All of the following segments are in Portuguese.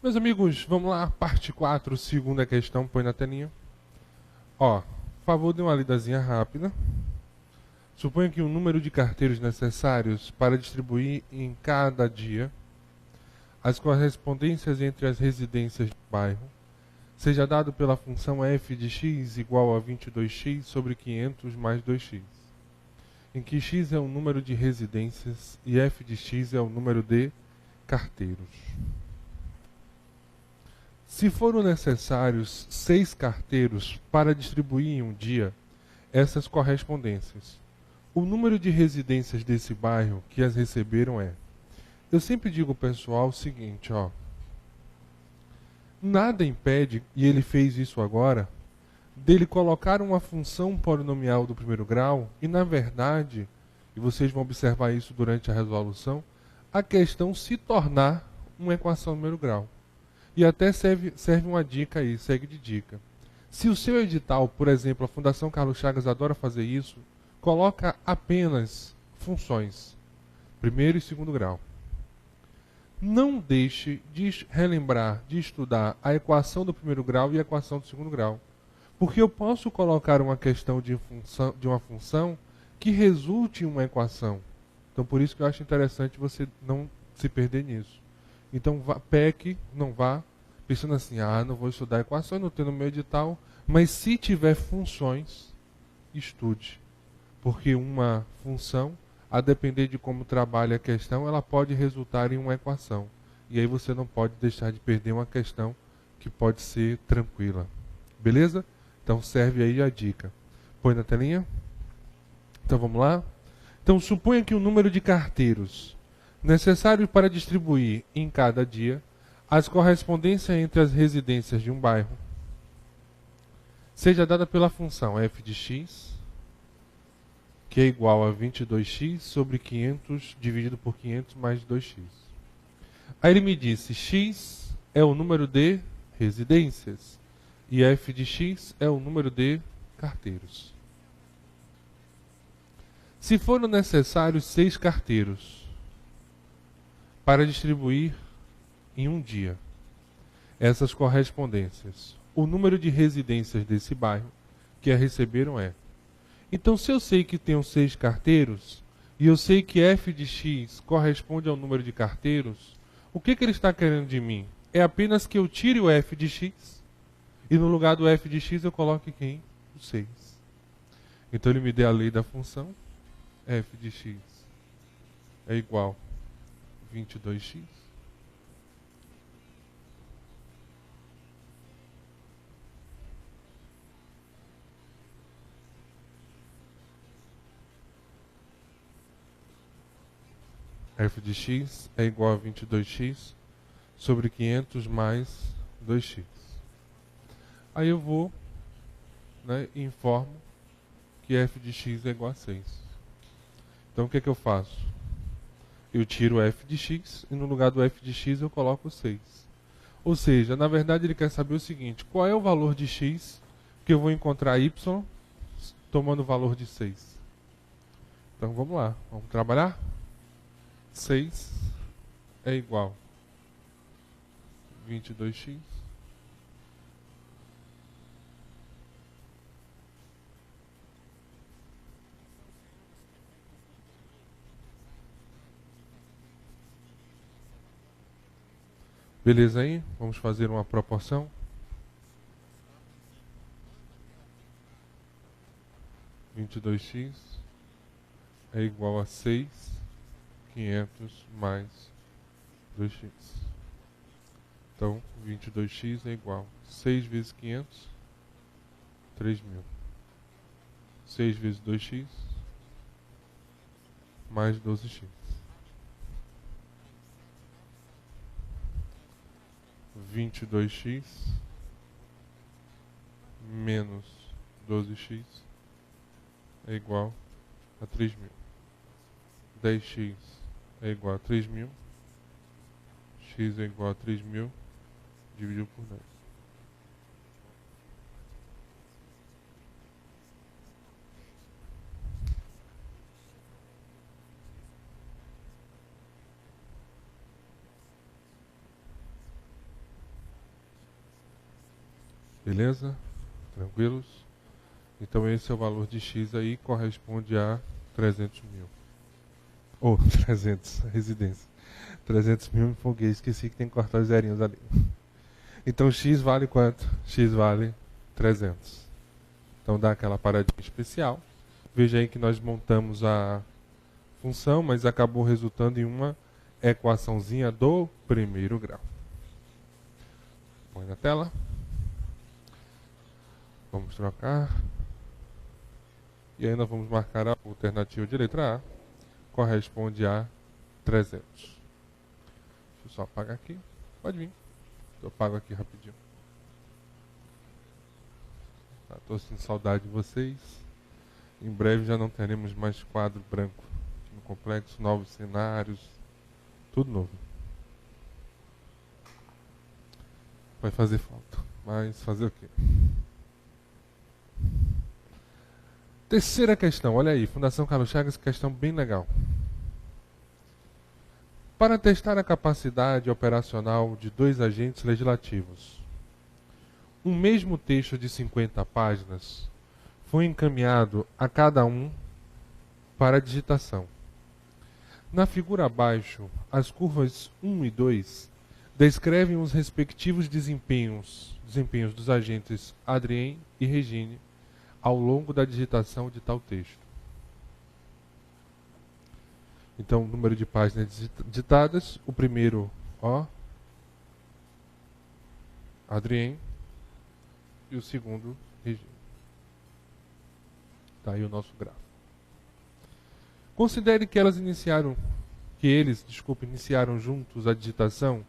Meus amigos, vamos lá, parte 4, segunda questão, põe na telinha. Ó, por favor, dê uma lidazinha rápida. Suponha que o número de carteiros necessários para distribuir em cada dia as correspondências entre as residências do bairro seja dado pela função f de x igual a 22x sobre 500 mais 2x, em que x é o número de residências e f de x é o número de carteiros. Se foram necessários 6 carteiros para distribuir em um dia essas correspondências, o número de residências desse bairro que as receberam é... Eu sempre digo ao pessoal o seguinte, ó. Nada impede, e ele fez isso agora, dele colocar uma função polinomial do primeiro grau e, na verdade, e vocês vão observar isso durante a resolução, a questão se tornar uma equação do primeiro grau. E até serve uma dica aí, segue de dica. Se o seu edital, por exemplo, a Fundação Carlos Chagas adora fazer isso, coloca apenas funções, primeiro e segundo grau. Não deixe de relembrar, de estudar a equação do primeiro grau e a equação do segundo grau. Porque eu posso colocar uma questão de uma função que resulte em uma equação. Então, por isso que eu acho interessante você não se perder nisso. Então, peque, não vá, pensando assim, não vou estudar equações, não tenho no meu edital, mas se tiver funções, estude. Porque uma função, a depender de como trabalha a questão, ela pode resultar em uma equação. E aí você não pode deixar de perder uma questão que pode ser tranquila. Beleza? Então serve aí a dica. Põe na telinha. Então vamos lá. Então suponha que o número de carteiros necessário para distribuir em cada dia as correspondências entre as residências de um bairro seja dada pela função f de x, que é igual a 22x sobre 500 dividido por 500 mais 2x. Aí ele me disse, x é o número de residências e f de x é o número de carteiros. Se foram necessários 6 carteiros para distribuir em um dia essas correspondências, o número de residências desse bairro que a receberam é... Então, se eu sei que tenho 6 carteiros, e eu sei que f de x corresponde ao número de carteiros, o que ele está querendo de mim? É apenas que eu tire o f de x, e no lugar do f de x eu coloque quem? O 6. Então ele me deu a lei da função, f de x é igual a 22x. F de x é igual a 22x sobre 500 mais 2x. Aí eu vou, e informo que f de x é igual a 6. Então o que eu faço? Eu tiro o f de x e no lugar do f de x eu coloco 6. Ou seja, na verdade ele quer saber o seguinte, qual é o valor de x que eu vou encontrar y tomando o valor de 6. Então vamos lá, vamos trabalhar? 6 é igual a 22x beleza aí? Vamos fazer uma proporção. 22x é igual a 6, 500 mais 2x. Então, 22x é igual a 6 vezes 500, 3.000. 6 vezes 2x, mais 12x. 22x menos 12x é igual a 3.000. 10x é igual a 3.000. X é igual a 3.000 dividido por 10. Beleza? Tranquilos? Então esse é o valor de X aí, corresponde a 300 mil. Ou 300, residência. 300 mil, me empolguei, esqueci que tem que cortar os zerinhos ali. Então X vale quanto? X vale 300. Então dá aquela paradinha especial. Veja aí que nós montamos a função, mas acabou resultando em uma equaçãozinha do primeiro grau. Põe na tela. Vamos trocar. E aí nós vamos marcar a alternativa de letra A. Corresponde a 300. Deixa eu só apagar aqui. Pode vir. Eu apago aqui rapidinho. Estou sentindo saudade de vocês. Em breve já não teremos mais quadro branco no complexo, novos cenários, tudo novo. Vai fazer falta, mas fazer o quê? Terceira questão, olha aí, Fundação Carlos Chagas, questão bem legal. Para testar a capacidade operacional de dois agentes legislativos, um mesmo texto de 50 páginas foi encaminhado a cada um para digitação. Na figura abaixo, as curvas 1 e 2 descrevem os respectivos desempenhos dos agentes Adrien e Regine ao longo da digitação de tal texto. Então, número de páginas digitadas, o primeiro, Adrien, e o segundo, Regine. Está aí o nosso gráfico. Considere que eles iniciaram juntos a digitação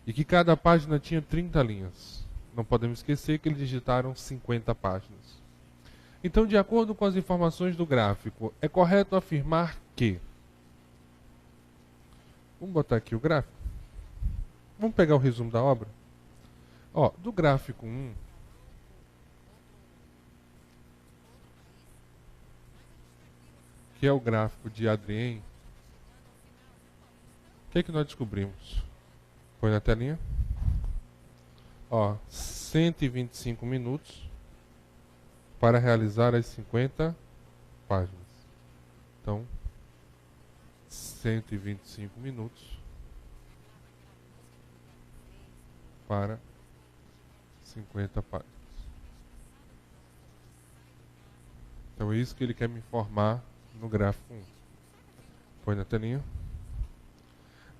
e que cada página tinha 30 linhas. Não podemos esquecer que eles digitaram 50 páginas. Então, de acordo com as informações do gráfico, é correto afirmar que... Vamos botar aqui o gráfico. Vamos pegar o resumo da obra. Do gráfico 1, que é o gráfico de Adrien, o que é que nós descobrimos? Põe na telinha. 125 minutos para realizar as 50 páginas. Então, 125 minutos para 50 páginas. Então é isso que ele quer me informar no gráfico 1. Põe na telinha.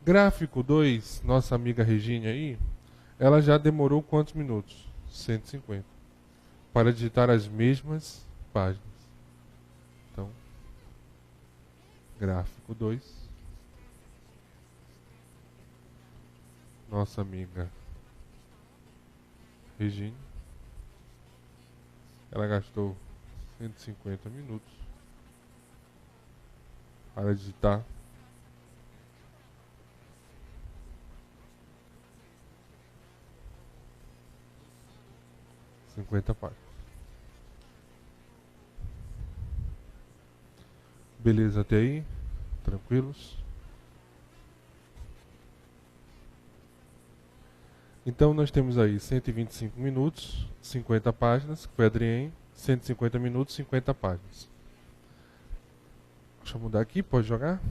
Gráfico 2, nossa amiga Regine aí, ela já demorou quantos minutos? 150. Para digitar as mesmas páginas. Então, gráfico 2. Nossa amiga Regine, ela gastou 150 minutos para digitar 50 páginas. Beleza até aí? Tranquilos? Então nós temos aí 125 minutos, 50 páginas, que foi Adrien, 150 minutos, 50 páginas. Deixa eu mudar aqui, pode jogar?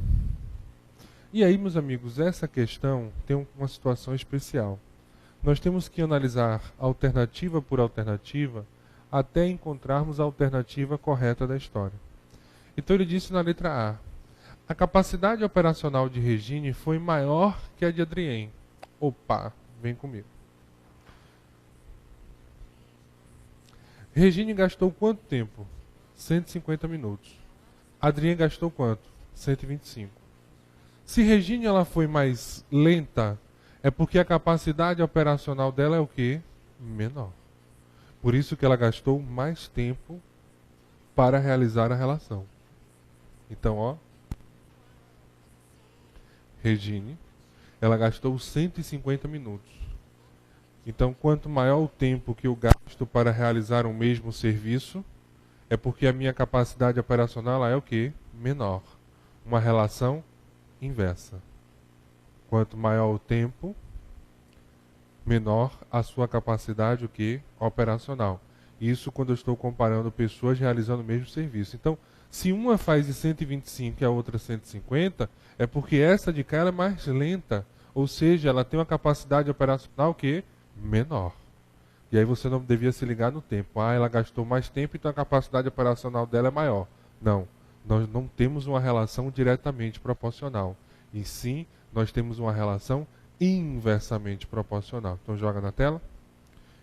E aí, meus amigos, essa questão tem uma situação especial. Nós temos que analisar alternativa por alternativa até encontrarmos a alternativa correta da história. Então ele disse na letra A: a capacidade operacional de Regine foi maior que a de Adrien. Opa, vem comigo. Regine gastou quanto tempo? 150 minutos. Adrien gastou quanto? 125. Se Regine ela foi mais lenta, é porque a capacidade operacional dela é o quê? Menor. Por isso que ela gastou mais tempo para realizar a relação. Então, Regine, ela gastou 150 minutos. Então, quanto maior o tempo que eu gasto para realizar o mesmo serviço, é porque a minha capacidade operacional é o quê? Menor. Uma relação inversa. Quanto maior o tempo, menor a sua capacidade o quê? Operacional. Isso quando eu estou comparando pessoas realizando o mesmo serviço. Então, se uma faz de 125 e a outra 150, é porque essa de cá ela é mais lenta. Ou seja, ela tem uma capacidade operacional que menor. E aí você não devia se ligar no tempo. Ah, ela gastou mais tempo, então a capacidade operacional dela é maior. Não, nós não temos uma relação diretamente proporcional. E sim, nós temos uma relação inversamente proporcional. Então joga na tela.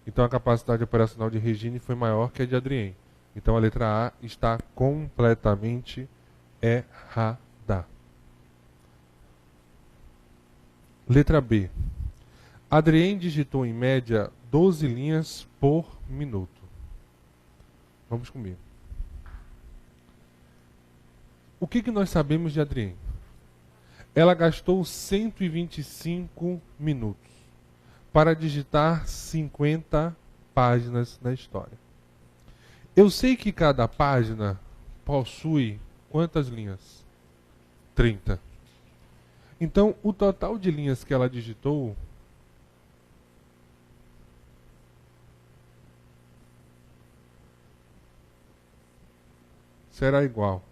Então a capacidade operacional de Regine foi maior que a de Adrien. Então a letra A está completamente errada. Letra B. Adrien digitou em média 12 linhas por minuto. Vamos comigo. O que nós sabemos de Adrien? Ela gastou 125 minutos para digitar 50 páginas na história. Eu sei que cada página possui quantas linhas? 30. Então, o total de linhas que ela digitou será igual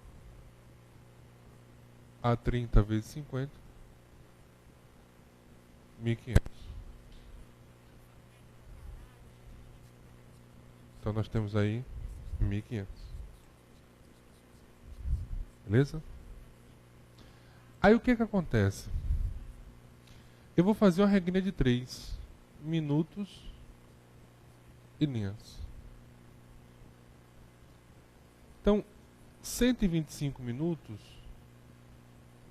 a 30 vezes 50, 1.500. Então nós temos aí 1.500. Beleza? Aí o que acontece? Eu vou fazer uma regrinha de 3 minutos e linhas. Então, 125 minutos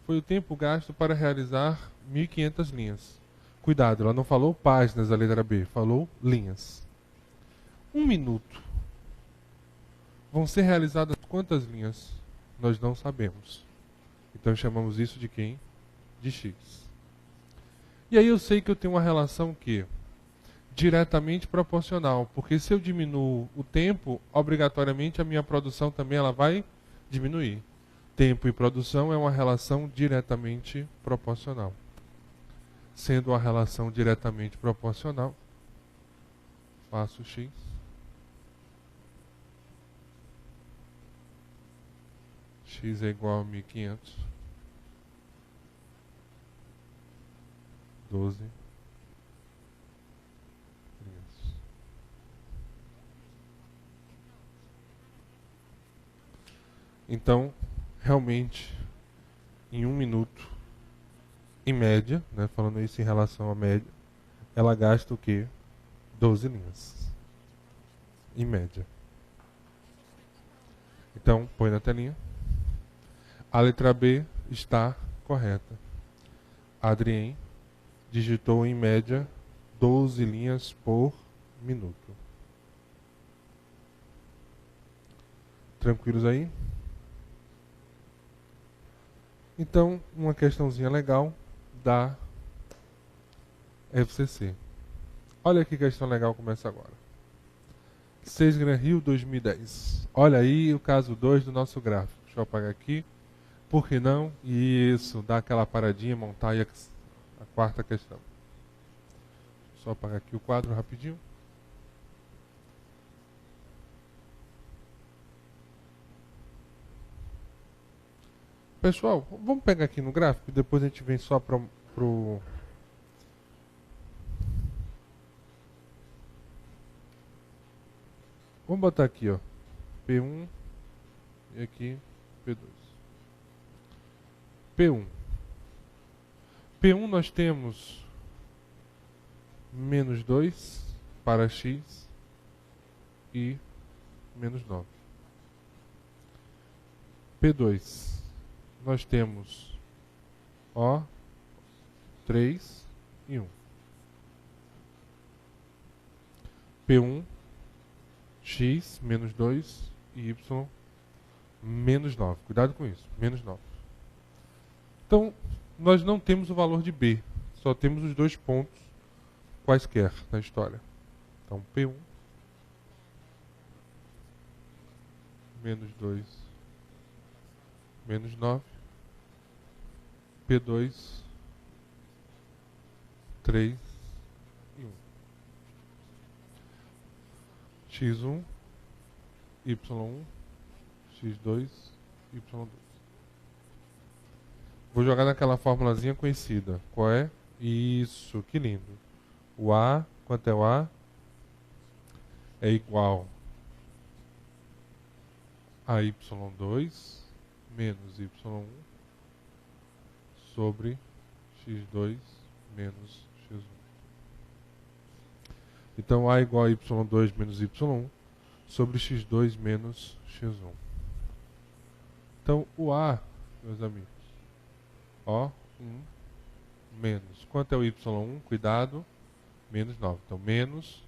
foi o tempo gasto para realizar 1.500 linhas. Cuidado, ela não falou páginas da letra B, falou linhas. 1 minuto. Vão ser realizadas quantas linhas? Nós não sabemos. Então chamamos isso de quem? De X. E aí eu sei que eu tenho uma relação que diretamente proporcional, porque se eu diminuo o tempo, obrigatoriamente a minha produção também ela vai diminuir. Tempo e produção é uma relação diretamente proporcional. Sendo uma relação diretamente proporcional, faço X. X é igual a 1.500. 12. Então, realmente, em 1 minuto, em média, né, falando isso em relação à média, ela gasta o quê? 12 linhas. Em média. Então, põe na telinha. A letra B está correta. Adrien digitou em média 12 linhas por minuto. Tranquilos aí? Então, uma questãozinha legal da FCC. Olha que questão legal começa agora. Sesgran Rio 2010. Olha aí o caso 2 do nosso gráfico. Deixa eu apagar aqui. Por que não? Isso, dá aquela paradinha, montar aí a quarta questão. Só apagar aqui o quadro rapidinho. Pessoal, vamos pegar aqui no gráfico e depois a gente vem só para pro... Vamos botar aqui, ó. P1 e aqui P2. P1. P1 nós temos menos 2 para X e menos 9. P2. Nós temos O, 3 e 1. P1, X, menos 2 e Y, menos 9. Cuidado com isso, menos 9. Então, nós não temos o valor de B, só temos os 2 pontos quaisquer na história. Então, P1, menos 2, menos 9. P2, 3 e 1. x1, y1, x2, y2. Vou jogar naquela formulazinha conhecida. Qual é? Isso, que lindo. O A, quanto é o A? É igual a y2 menos y1 sobre x2 menos x1. Então A igual a y2 menos y1 sobre x2 menos x1. Então o A, meus amigos, ó, 1 menos. Quanto é o y1? Cuidado, menos 9. Então menos